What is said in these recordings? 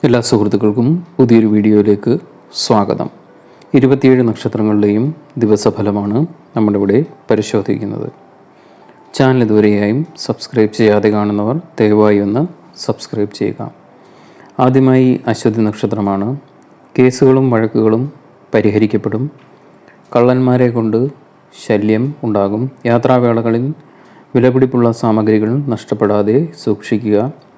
എല്ലാ സുഹൃത്തുക്കൾക്കും പുതിയൊരു വീഡിയോയിലേക്ക് സ്വാഗതം. 27 നക്ഷത്രങ്ങളുടെയും ദിവസഫലമാണ് നമ്മളിവിടെ പരിശോധിക്കുന്നത്. ചാനൽ ഇതുവരെയായും സബ്സ്ക്രൈബ് ചെയ്യാതെ കാണുന്നവർ ദയവായി ഒന്ന് സബ്സ്ക്രൈബ് ചെയ്യുക. ആദ്യമായി അശ്വതി നക്ഷത്രമാണ്. കേസുകളും വഴക്കുകളും പരിഹരിക്കപ്പെടും. കള്ളന്മാരെ കൊണ്ട് ശല്യം ഉണ്ടാകും. യാത്രാവേളകളിൽ വിലപിടിപ്പുള്ള സാമഗ്രികൾ നഷ്ടപ്പെടാതെ സൂക്ഷിക്കുക.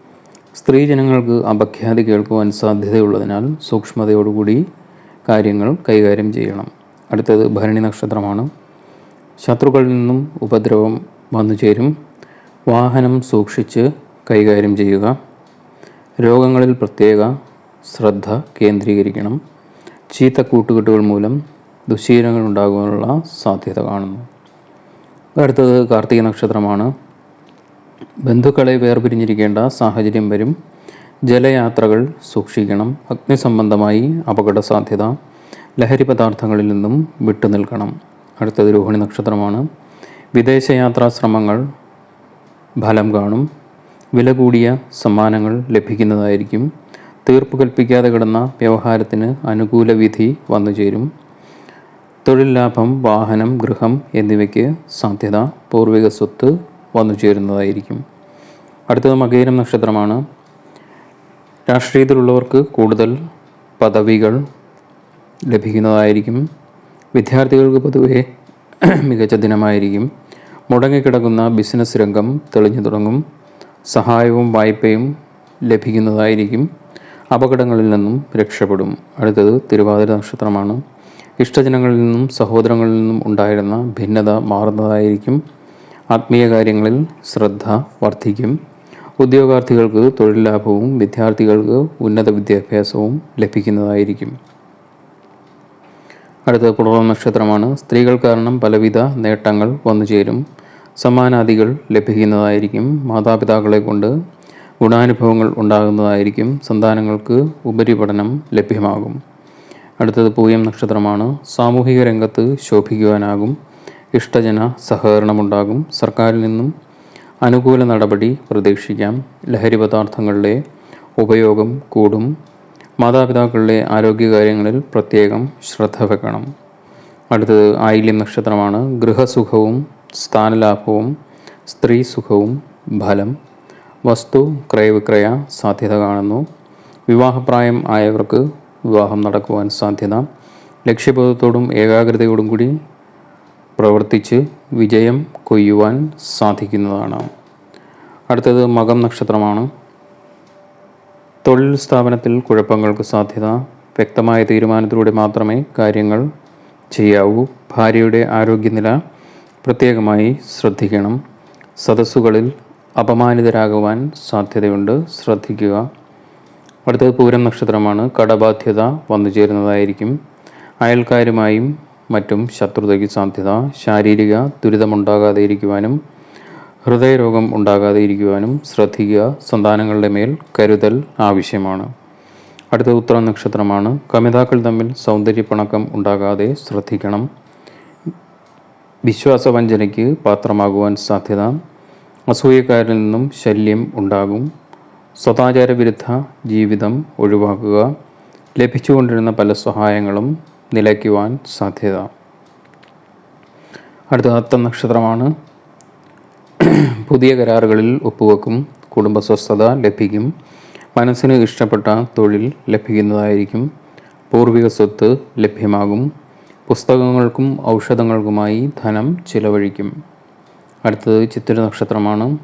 സ്ത്രീജനങ്ങൾക്ക് അപഖ്യാതി കേൾക്കുവാൻ സാധ്യതയുള്ളതിനാൽ സൂക്ഷ്മതയോടുകൂടി കാര്യങ്ങൾ കൈകാര്യം ചെയ്യണം. അടുത്തത് ഭരണി നക്ഷത്രമാണ്. ശത്രുക്കളിൽ നിന്നും ഉപദ്രവം വന്നു ചേരും. വാഹനം സൂക്ഷിച്ച് കൈകാര്യം ചെയ്യുക. രോഗങ്ങളിൽ പ്രത്യേക ശ്രദ്ധ കേന്ദ്രീകരിക്കണം. ചീത്ത കൂട്ടുകെട്ടുകൾ മൂലം ദുശ്ശീലങ്ങൾ ഉണ്ടാകുവാനുള്ള സാധ്യത കാണുന്നു. അടുത്തത് കാർത്തിക നക്ഷത്രമാണ്. ബന്ധുക്കളെ വേർപിരിഞ്ഞിരിക്കേണ്ട സാഹചര്യം വരും. ജലയാത്രകൾ സൂക്ഷിക്കണം. അഗ്നിസംബന്ധമായി അപകട സാധ്യത. ലഹരി പദാർത്ഥങ്ങളിൽ നിന്നും വിട്ടുനിൽക്കണം. അടുത്തത് രോഹിണി നക്ഷത്രമാണ്. വിദേശയാത്രാ ശ്രമങ്ങൾ ഫലം കാണും. വില കൂടിയ സമ്മാനങ്ങൾ ലഭിക്കുന്നതായിരിക്കും. തീർപ്പ് കൽപ്പിക്കാതെ കിടന്ന വ്യവഹാരത്തിന് അനുകൂല വിധി വന്നുചേരും. തൊഴിൽ ലാഭം, വാഹനം, ഗൃഹം എന്നിവയ്ക്ക് സാധ്യത. പൂർവിക സ്വത്ത് വന്നു ചേരുന്നതായിരിക്കും. അടുത്തത് മകയിരം നക്ഷത്രമാണ്. രാഷ്ട്രീയത്തിലുള്ളവർക്ക് കൂടുതൽ പദവികൾ ലഭിക്കുന്നതായിരിക്കും. വിദ്യാർത്ഥികൾക്ക് പൊതുവെ മികച്ച ദിനമായിരിക്കും. മുടങ്ങിക്കിടക്കുന്ന ബിസിനസ് രംഗം തെളിഞ്ഞു തുടങ്ങും. സഹായവും വായ്പയും ലഭിക്കുന്നതായിരിക്കും. അപകടങ്ങളിൽ നിന്നും രക്ഷപ്പെടും. അടുത്തത് തിരുവാതിര നക്ഷത്രമാണ്. ഇഷ്ടജനങ്ങളിൽ നിന്നും സഹോദരങ്ങളിൽ നിന്നും ഉണ്ടായിരുന്ന ഭിന്നത മാറുന്നതായിരിക്കും. ആത്മീയ കാര്യങ്ങളിൽ ശ്രദ്ധ വർദ്ധിക്കും. ഉദ്യോഗാർത്ഥികൾക്ക് തൊഴിൽ ലാഭവും വിദ്യാർത്ഥികൾക്ക് ഉന്നത വിദ്യാഭ്യാസവും ലഭിക്കുന്നതായിരിക്കും. അടുത്ത പുണർദം നക്ഷത്രമാണ്. സ്ത്രീകൾ കാരണം പലവിധ നേട്ടങ്ങൾ വന്നു ചേരും. സമ്മാനാദികൾ ലഭിക്കുന്നതായിരിക്കും. മാതാപിതാക്കളെ കൊണ്ട് ഗുണാനുഭവങ്ങൾ ഉണ്ടാകുന്നതായിരിക്കും. സന്താനങ്ങൾക്ക് ഉപരിപഠനം ലഭ്യമാകും. അടുത്തത് പൂയം നക്ഷത്രമാണ്. സാമൂഹിക രംഗത്ത് ശോഭിക്കുവാനാകും. ഇഷ്ടജന സഹകരണമുണ്ടാകും. സർക്കാരിൽ നിന്നും അനുകൂല നടപടി പ്രതീക്ഷിക്കാം. ലഹരി പദാർത്ഥങ്ങളുടെ ഉപയോഗം കൂടും. മാതാപിതാക്കളുടെ ആരോഗ്യകാര്യങ്ങളിൽ പ്രത്യേകം ശ്രദ്ധ വെക്കണം. അടുത്തത് ആയില്യം നക്ഷത്രമാണ്. ഗൃഹസുഖവും സ്ഥാനലാഭവും സ്ത്രീ സുഖവും ഫലം. വസ്തു ക്രയവിക്രയ സാധ്യത കാണുന്നു. വിവാഹപ്രായം ആയവർക്ക് വിവാഹം നടക്കുവാൻ സാധ്യത. ലക്ഷ്യബോധത്തോടും ഏകാഗ്രതയോടും കൂടി പ്രവർത്തിച്ച് വിജയം കൊയ്യുവാൻ സാധിക്കുന്നതാണ്. അടുത്തത് മകം നക്ഷത്രമാണ്. തൊഴിൽ സ്ഥാപനത്തിൽ കുഴപ്പങ്ങൾക്ക് സാധ്യത. വ്യക്തമായ തീരുമാനത്തിലൂടെ മാത്രമേ കാര്യങ്ങൾ ചെയ്യാവൂ. ഭാര്യയുടെ ആരോഗ്യനില പ്രത്യേകമായി ശ്രദ്ധിക്കണം. സദസ്സുകളിൽ അപമാനിതരാകുവാൻ സാധ്യതയുണ്ട്, ശ്രദ്ധിക്കുക. അടുത്തത് പൂരം നക്ഷത്രമാണ്. കടബാധ്യത വന്നു ചേരുന്നതായിരിക്കും. അയൽക്കാരുമായും മറ്റും ശത്രുതയ്ക്ക് സാധ്യത. ശാരീരിക ദുരിതമുണ്ടാകാതെ ഇരിക്കുവാനും ഹൃദയരോഗം ഉണ്ടാകാതെ ഇരിക്കുവാനും ശ്രദ്ധിക്കുക. സന്താനങ്ങളുടെ മേൽ കരുതൽ ആവശ്യമാണ്. അടുത്ത ഉത്തരം നക്ഷത്രമാണ്. കമിതാക്കൾ തമ്മിൽ സൗന്ദര്യപ്പിണക്കം ഉണ്ടാകാതെ ശ്രദ്ധിക്കണം. വിശ്വാസവഞ്ചനയ്ക്ക് പാത്രമാകുവാൻ സാധ്യത. അസൂയക്കാരിൽ നിന്നും ശല്യം ഉണ്ടാകും. സദാചാര വിരുദ്ധ ജീവിതം ഒഴിവാക്കുക. ലഭിച്ചുകൊണ്ടിരുന്ന പല സഹായങ്ങളും നിലയ്ക്കുവാൻ സാധ്യത. അടുത്ത അത്തം നക്ഷത്രമാണ്. പുതിയ കരാറുകളിൽ ഒപ്പുവെക്കും. കുടുംബസ്വസ്ഥത ലഭിക്കും. മനസ്സിന് ഇഷ്ടപ്പെട്ട തൊഴിൽ ലഭിക്കുന്നതായിരിക്കും. പൂർവിക സ്വത്ത് ലഭ്യമാകും. പുസ്തകങ്ങൾക്കും ഔഷധങ്ങൾക്കുമായി ധനം ചിലവഴിക്കും. അടുത്തത് ചിത്തിര നക്ഷത്രമാണ്.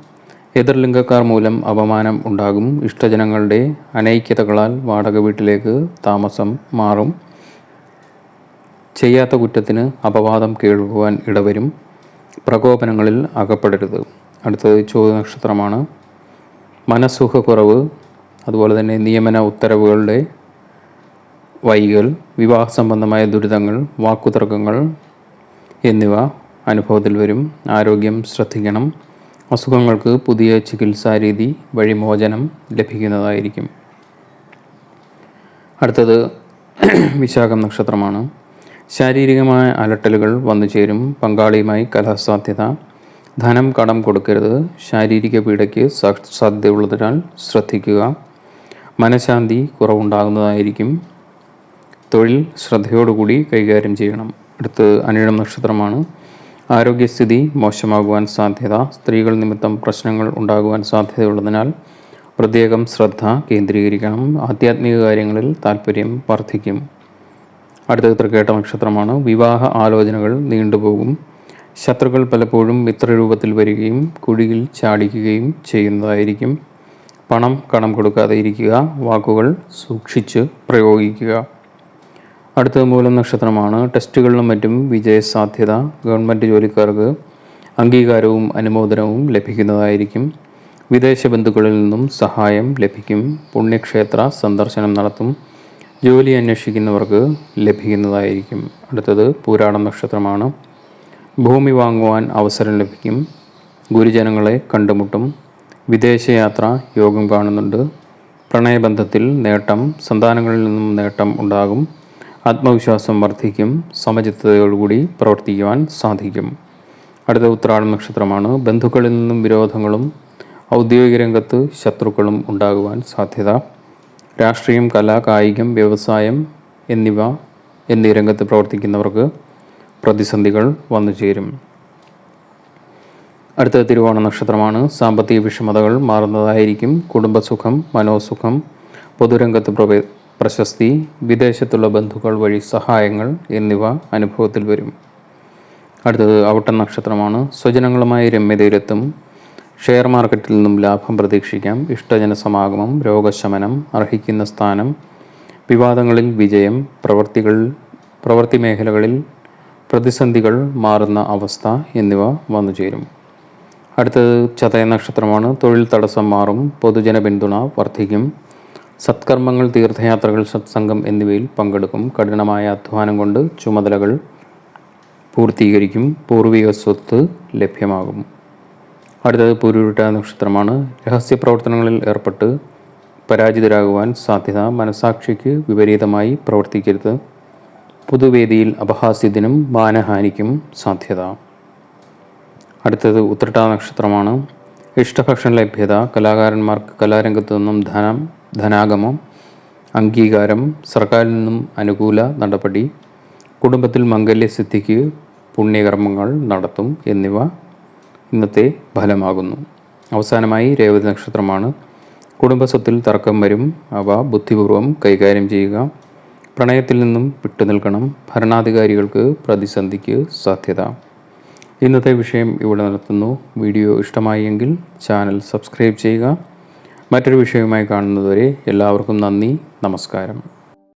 എതിർലിംഗക്കാർ മൂലം അപമാനം ഉണ്ടാകും. ഇഷ്ടജനങ്ങളുടെ അനൈക്യതകളാൽ വാടക വീട്ടിലേക്ക് താമസം മാറും. ചെയ്യാത്ത കുറ്റത്തിന് അപവാദം കേൾക്കുവാൻ ഇടവരും. പ്രകോപനങ്ങളിൽ അകപ്പെടരുത്. അടുത്തത് ചോദ്യ നക്ഷത്രമാണ്. മനസ്സുഖക്കുറവ്, അതുപോലെ തന്നെ നിയമന ഉത്തരവുകളുടെ വൈകൽ, വിവാഹ സംബന്ധമായ ദുരിതങ്ങൾ, വാക്കുതർക്കങ്ങൾ എന്നിവ അനുഭവത്തിൽ വരും. ആരോഗ്യം ശ്രദ്ധിക്കണം. അസുഖങ്ങൾക്ക് പുതിയ ചികിത്സാരീതി വഴി മോചനം ലഭിക്കുന്നതായിരിക്കും. അടുത്തത് വിശാഖം നക്ഷത്രമാണ്. ശാരീരികമായ അലട്ടലുകൾ വന്നു ചേരും. പങ്കാളിയുമായി കലഹസാധ്യത. ധനം കടം കൊടുക്കരുത്. ശാരീരിക പീഡയ്ക്ക് സാധ്യതയുള്ളതിനാൽ ശ്രദ്ധിക്കുക. മനഃശാന്തി കുറവുണ്ടാകുന്നതായിരിക്കും. തൊഴിൽ ശ്രദ്ധയോടുകൂടി കൈകാര്യം ചെയ്യണം. അടുത്ത് അനിഴം നക്ഷത്രമാണ്. ആരോഗ്യസ്ഥിതി മോശമാകുവാൻ സാധ്യത. സ്ത്രീകൾ നിമിത്തം പ്രശ്നങ്ങൾ ഉണ്ടാകുവാൻ സാധ്യതയുള്ളതിനാൽ പ്രത്യേകം ശ്രദ്ധ കേന്ദ്രീകരിക്കണം. ആധ്യാത്മിക കാര്യങ്ങളിൽ താല്പര്യം വർദ്ധിക്കും. അടുത്തത് തൃക്കേട്ട നക്ഷത്രമാണ്. വിവാഹ ആലോചനകൾ നീണ്ടുപോകും. ശത്രുക്കൾ പലപ്പോഴും മിത്രരൂപത്തിൽ വരികയും കുഴിയിൽ ചാടിക്കുകയും ചെയ്യുന്നതായിരിക്കും. പണം കടം കൊടുക്കാതെ ഇരിക്കുക. വാക്കുകൾ സൂക്ഷിച്ച് പ്രയോഗിക്കുക. അടുത്തത് മൂലം നക്ഷത്രമാണ്. ടെസ്റ്റുകളിലും മറ്റും വിജയസാധ്യത. ഗവൺമെൻറ് ജോലിക്കാർക്ക് അംഗീകാരവും അനുമോദനവും ലഭിക്കുന്നതായിരിക്കും. വിദേശ ബന്ധുക്കളിൽ നിന്നും സഹായം ലഭിക്കും. പുണ്യക്ഷേത്ര സന്ദർശനം നടത്തും. ജോലി അന്വേഷിക്കുന്നവർക്ക് ലഭിക്കുന്നതായിരിക്കും. അടുത്തത് പൂരാടം നക്ഷത്രമാണ്. ഭൂമി വാങ്ങുവാൻ അവസരം ലഭിക്കും. ഗുരുജനങ്ങളെ കണ്ടുമുട്ടും. വിദേശയാത്ര യോഗം കാണുന്നുണ്ട്. പ്രണയബന്ധത്തിൽ നേട്ടം. സന്താനങ്ങളിൽ നിന്നും നേട്ടം ഉണ്ടാകും. ആത്മവിശ്വാസം വർദ്ധിക്കും. സമചിത്തതയോടുകൂടി പ്രവർത്തിക്കുവാൻ സാധിക്കും. അടുത്ത ഉത്രാടം നക്ഷത്രമാണ്. ബന്ധുക്കളിൽ നിന്നും വിരോധങ്ങളും ഔദ്യോഗിക രംഗത്ത് ശത്രുക്കളും ഉണ്ടാകുവാൻ സാധ്യത. രാഷ്ട്രീയം, കല, കായികം, വ്യവസായം എന്നീ രംഗത്ത് പ്രവർത്തിക്കുന്നവർക്ക് പ്രതിസന്ധികൾ വന്നു ചേരും. അടുത്ത തിരുവോണ നക്ഷത്രമാണ്. സാമ്പത്തിക വിഷമതകൾ മാറുന്നതായിരിക്കും. കുടുംബസുഖം, മനോസുഖം, പൊതുരംഗത്ത് പ്രശസ്തി, വിദേശത്തുള്ള ബന്ധുക്കൾ വഴി സഹായങ്ങൾ എന്നിവ അനുഭവത്തിൽ വരും. അടുത്തത് അവിട്ടം നക്ഷത്രമാണ്. സ്വജനങ്ങളുമായി രമ്യതയിലെത്തും. ഷെയർ മാർക്കറ്റിൽ നിന്നും ലാഭം പ്രതീക്ഷിക്കാം. ഇഷ്ടജന സമാഗമം, രോഗശമനം, അർഹിക്കുന്ന സ്ഥാനം, വിവാദങ്ങളിൽ വിജയം, പ്രവൃത്തി മേഖലകളിൽ പ്രതിസന്ധികൾ മാറുന്ന അവസ്ഥ എന്നിവ വന്നു ചേരും. അടുത്തത് ചതയ നക്ഷത്രമാണ്. തൊഴിൽ തടസ്സം മാറും. പൊതുജന പിന്തുണ വർദ്ധിക്കും. സത്കർമ്മങ്ങൾ, തീർത്ഥയാത്രകൾ, സത്സംഗം എന്നിവയിൽ പങ്കെടുക്കും. കഠിനമായ അധ്വാനം കൊണ്ട് ചുമതലകൾ പൂർത്തീകരിക്കും. പൂർവിക സ്വത്ത് ലഭ്യമാകും. അടുത്തത് പൂരുരുട്ട നക്ഷത്രമാണ്. രഹസ്യ പ്രവർത്തനങ്ങളിൽ ഏർപ്പെട്ട് പരാജിതരാകുവാൻ സാധ്യത. മനസാക്ഷിക്ക് വിപരീതമായി പ്രവർത്തിക്കരുത്. പൊതുവേദിയിൽ അപഹാസ്യത്തിനും മാനഹാനിക്കും സാധ്യത. അടുത്തത് ഉത്രട്ടാ നക്ഷത്രമാണ്. ഇഷ്ടഭക്ഷണ ലഭ്യത. കലാകാരന്മാർക്ക് കലാരംഗത്തു നിന്നും ധനാഗമം, അംഗീകാരം, സർക്കാരിൽ നിന്നും അനുകൂല നടപടി, കുടുംബത്തിൽ മംഗല്യസിദ്ധിക്ക് പുണ്യകർമ്മങ്ങൾ നടത്തും എന്നിവ ഇന്നത്തെ ഫലമാകുന്നു. അവസാനമായി രേവതി നക്ഷത്രമാണ്. കുടുംബസ്വത്തിൽ തർക്കം വരും. അവ ബുദ്ധിപൂർവം കൈകാര്യം ചെയ്യുക. പ്രണയത്തിൽ നിന്നും വിട്ടുനിൽക്കണം. ഭരണാധികാരികൾക്ക് പ്രതിസന്ധിക്ക് സാധ്യത. ഇന്നത്തെ വിഷയം ഇവിടെ നിർത്തുന്നു. വീഡിയോ ഇഷ്ടമായി എങ്കിൽ ചാനൽ സബ്സ്ക്രൈബ് ചെയ്യുക. മറ്റൊരു വിഷയവുമായി കാണുന്നതുവരെ എല്ലാവർക്കും നന്ദി, നമസ്കാരം.